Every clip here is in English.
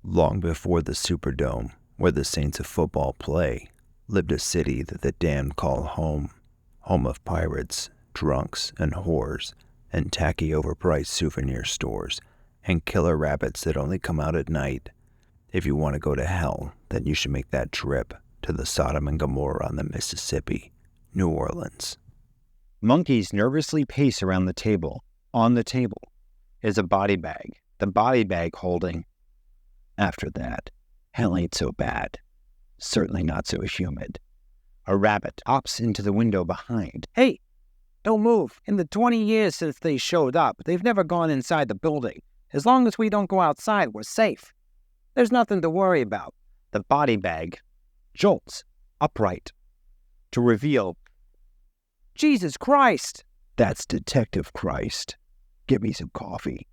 Long before the Superdome, where the Saints of football play, lived a city that the damned call home. Home of pirates, drunks, and whores, and tacky overpriced souvenir stores, and killer rabbits that only come out at night. If you want to go to hell, then you should make that trip to the Sodom and Gomorrah on the Mississippi, New Orleans. Monkeys nervously pace around the table. On the table is a body bag, the body bag holding. After that, hell ain't so bad. Certainly not so humid. A rabbit hops into the window behind. Hey, don't move. In the 20 years since they showed up, they've never gone inside the building. As long as we don't go outside, we're safe. There's nothing to worry about. The body bag jolts upright to reveal, Jesus Christ! That's Detective Christ. Get me some coffee.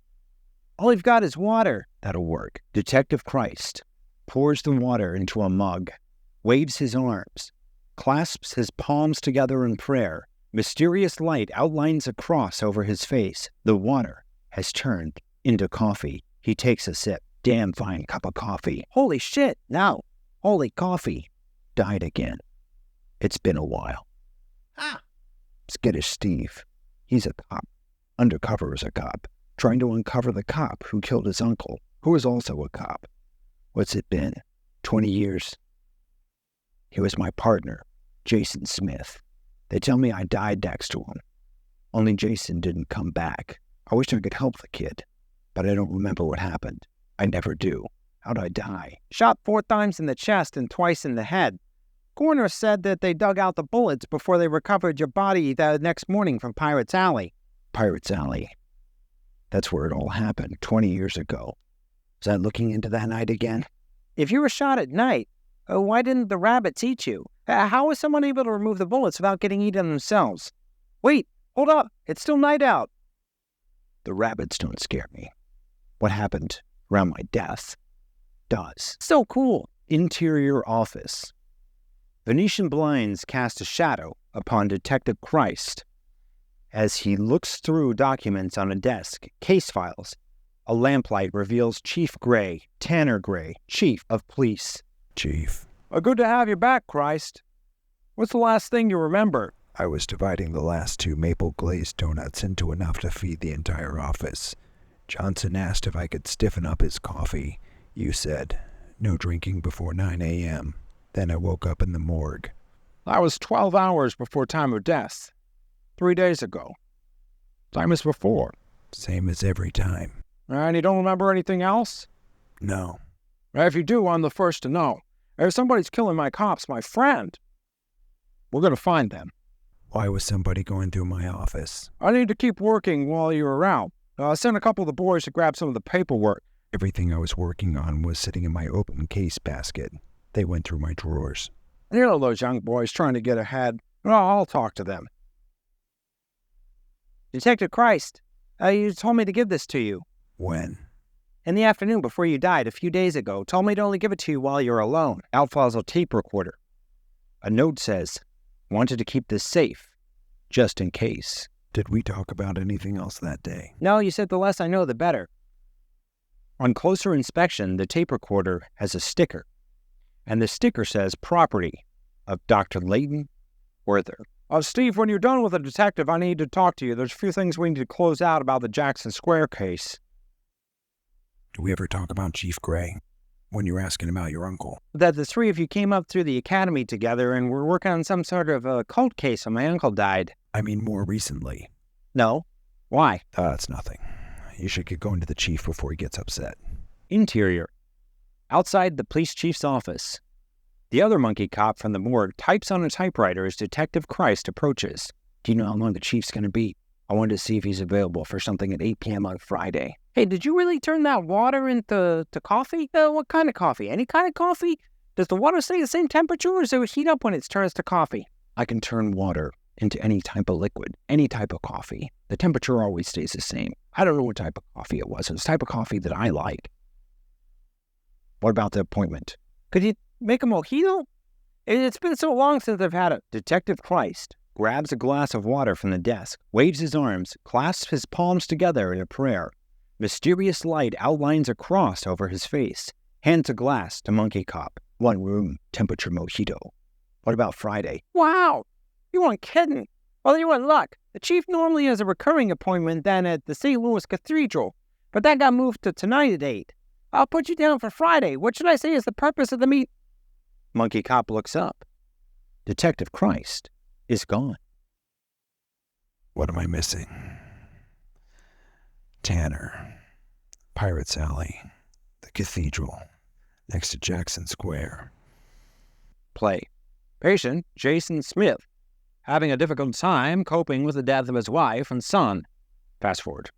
All you've got is water. That'll work. Detective Christ pours the water into a mug, waves his arms, clasps his palms together in prayer. Mysterious light outlines a cross over his face. The water has turned into coffee. He takes a sip. Damn fine cup of coffee. Holy shit, no. Holy coffee. Died again. It's been a while. Skittish Steve. He's a cop. Undercover as a cop. Trying to uncover the cop who killed his uncle, who was also a cop. What's it been? 20 years? He was my partner, Jason Smith. They tell me I died next to him. Only Jason didn't come back. I wish I could help the kid, but I don't remember what happened. I never do. How'd I die? Shot 4 times in the chest and twice in the head. Coroner said that they dug out the bullets before they recovered your body the next morning from Pirates Alley. Pirates Alley. That's where it all happened, 20 years ago. Is that looking into that night again? If you were shot at night, why didn't the rabbits eat you? How was someone able to remove the bullets without getting eaten themselves? Wait, hold up. It's still night out. The rabbits don't scare me. What happened around my death does. So cool. Interior office. Venetian blinds cast a shadow upon Detective Christ as he looks through documents on a desk, case files. A lamplight reveals Chief Gray, Tanner Gray, Chief of Police. Chief. Good to have you back, Christ. What's the last thing you remember? I was dividing the last 2 maple glazed donuts into enough to feed the entire office. Johnson asked if I could stiffen up his coffee. You said, no drinking before 9 a.m. Then I woke up in the morgue. That was 12 hours before time of death. 3 days ago. Time as before. Same as every time. And you don't remember anything else? No. If you do, I'm the first to know. If somebody's killing my cops, my friend, we're going to find them. Why was somebody going through my office? I need to keep working while you're around. Send a couple of the boys to grab some of the paperwork. Everything I was working on was sitting in my open case basket. They went through my drawers. You know those young boys trying to get ahead. I'll talk to them. Detective Christ, you told me to give this to you. When? In the afternoon before you died, a few days ago. Told me to only give it to you while you're alone. Out files a tape recorder. A note says, wanted to keep this safe, just in case. Did we talk about anything else that day? No, you said the less I know, the better. On closer inspection, the tape recorder has a sticker, and the sticker says property of Dr. Leighton Werther. Steve, when you're done with the detective, I need to talk to you. There's a few things we need to close out about the Jackson Square case. Do we ever talk about Chief Gray? When you were asking about your uncle? That the 3 of you came up through the academy together and were working on some sort of a cult case when my uncle died. I mean more recently. No. Why? It's nothing. You should get going to the chief before he gets upset. Interior. Outside the police chief's office. The other monkey cop from the morgue types on a typewriter as Detective Christ approaches. Do you know how long the chief's going to be? I wanted to see if he's available for something at 8 p.m. on Friday. Hey, did you really turn that water into coffee? What kind of coffee? Any kind of coffee? Does the water stay the same temperature or does it heat up when it turns to coffee? I can turn water into any type of liquid, any type of coffee. The temperature always stays the same. I don't know what type of coffee it was. It was the type of coffee that I like. What about the appointment? Could you make a mojito? It's been so long since I've had it. Detective Christ grabs a glass of water from the desk, waves his arms, clasps his palms together in a prayer. Mysterious light outlines a cross over his face. Hands a glass to Monkey Cop. 1 room temperature mojito. What about Friday? Wow! You weren't kidding. Well, you were in luck. The chief normally has a recurring appointment then at the St. Louis Cathedral, but that got moved to tonight at 8. I'll put you down for Friday. What should I say is the purpose of the meet? Monkey Cop looks up. Detective Christ is gone. What am I missing? Tanner, Pirates Alley, the Cathedral, next to Jackson Square. Play. Patient Jason Smith, having a difficult time coping with the death of his wife and son. Fast forward.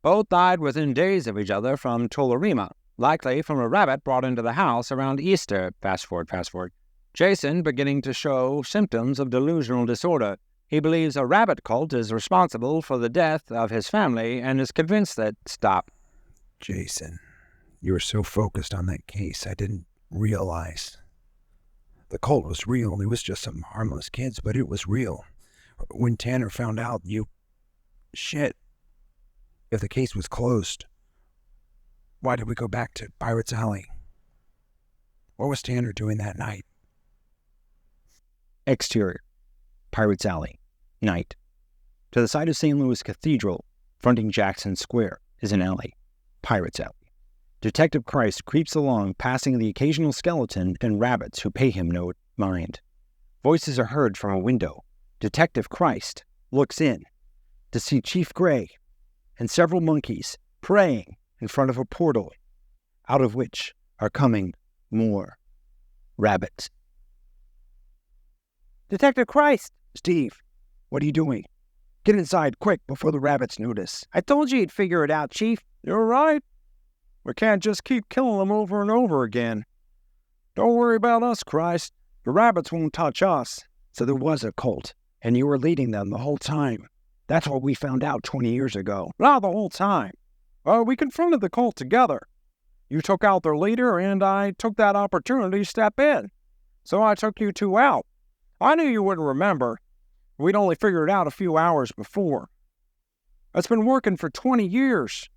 Both died within days of each other from tularemia, likely from a rabbit brought into the house around Easter. Fast forward. Jason beginning to show symptoms of delusional disorder. He believes a rabbit cult is responsible for the death of his family and is convinced that... Stop. Jason, you were so focused on that case, I didn't realize. The cult was real. It was just some harmless kids, but it was real. When Tanner found out, Shit. If the case was closed, why did we go back to Pirates Alley? What was Tanner doing that night? Exterior. Pirates Alley. Night. To the side of St. Louis Cathedral, fronting Jackson Square, is an alley. Pirates Alley. Detective Christ creeps along, passing the occasional skeleton and rabbits who pay him no mind. Voices are heard from a window. Detective Christ looks in to see Chief Gray and several monkeys praying in front of a portal, out of which are coming more rabbits. Detective Christ! Steve, what are you doing? Get inside quick before the rabbits notice. I told you you'd figure it out, Chief. You're right. We can't just keep killing them over and over again. Don't worry about us, Christ. The rabbits won't touch us. So there was a cult, and you were leading them the whole time. That's what we found out 20 years ago. Not the whole time. We confronted the cult together. You took out their leader, and I took that opportunity to step in. So I took you two out. I knew you wouldn't remember. We'd only figured it out a few hours before. It's been working for 20 years.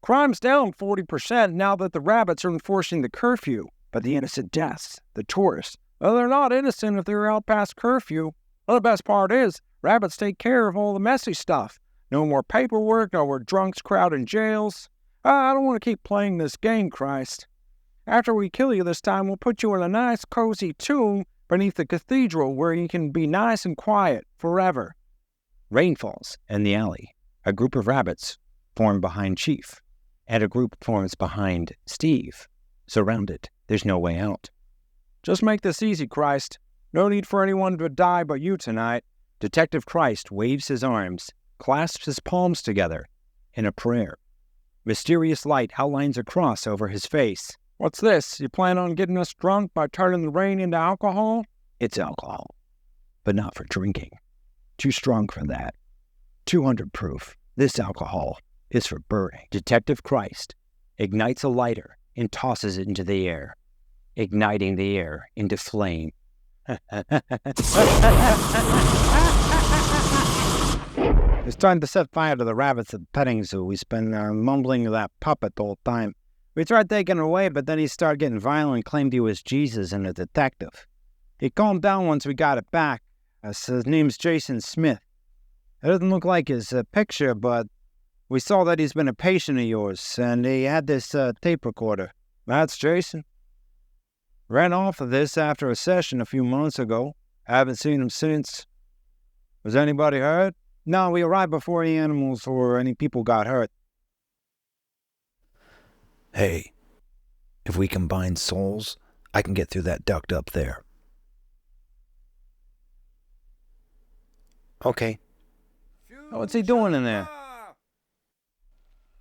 Crime's down 40% now that the rabbits are enforcing the curfew. But the innocent deaths, the tourists, Well, they're not innocent if they're out past curfew. Well, the best part is, rabbits take care of all the messy stuff. No more paperwork, no more drunks crowding jails. I don't want to keep playing this game, Christ. After we kill you this time, we'll put you in a nice, cozy tomb beneath the cathedral where you can be nice and quiet forever. Rain falls in the alley. A group of rabbits form behind Chief, and a group forms behind Steve. Surrounded, there's no way out. Just make this easy, Christ. No need for anyone to die but you tonight. Detective Christ waves his arms, clasps his palms together in a prayer. Mysterious light outlines a cross over his face. What's this? You plan on getting us drunk by turning the rain into alcohol? It's alcohol, but not for drinking. Too strong for that. 200 proof. This alcohol is for burning. Detective Christ ignites a lighter and tosses it into the air, igniting the air into flame. It's time to set fire to the rabbits at the petting zoo. He's been mumbling to that puppet the whole time. We tried taking it away, but then he started getting violent and claimed he was Jesus and a detective. He calmed down once we got it back. His name's Jason Smith. It doesn't look like his picture, but we saw that he's been a patient of yours, and he had this tape recorder. That's Jason. Ran off of this after a session a few months ago. Haven't seen him since. Was anybody hurt? No, we arrived before any animals or any people got hurt. Hey, if we combine souls, I can get through that duct up there. Okay. What's he doing in there?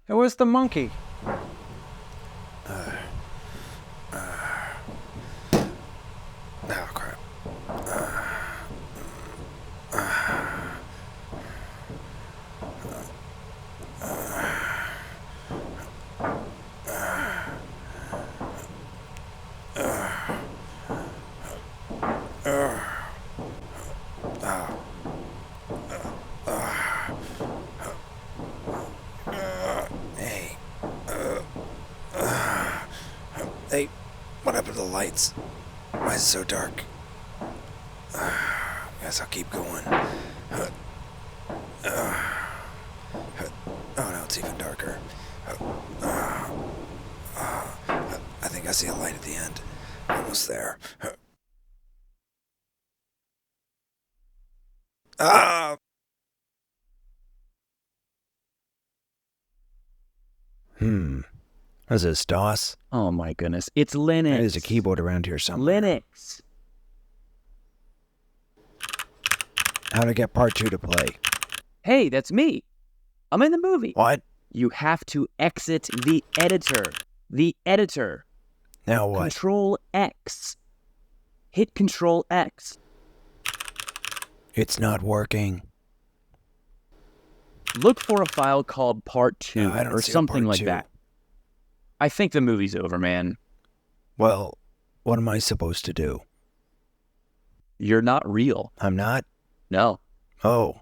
Hey, where's the monkey? Oh, crap. Hey, Hey, what happened to the lights? Why is it so dark? Guess I'll keep going. Oh, now it's even darker. I think I see a light at the end. Almost there. Ah! Is this DOS? Oh my goodness. It's Linux. There's a keyboard around here somewhere. Linux. How to get part 2 to play? Hey, that's me. I'm in the movie. What? You have to exit the editor. The editor. Now what? Control X. Hit Control X. It's not working. Look for a file called Part 2 I don't or see a something Part like 2. that. I think the movie's over, man. Well, what am I supposed to do? You're not real. I'm not? No. Oh.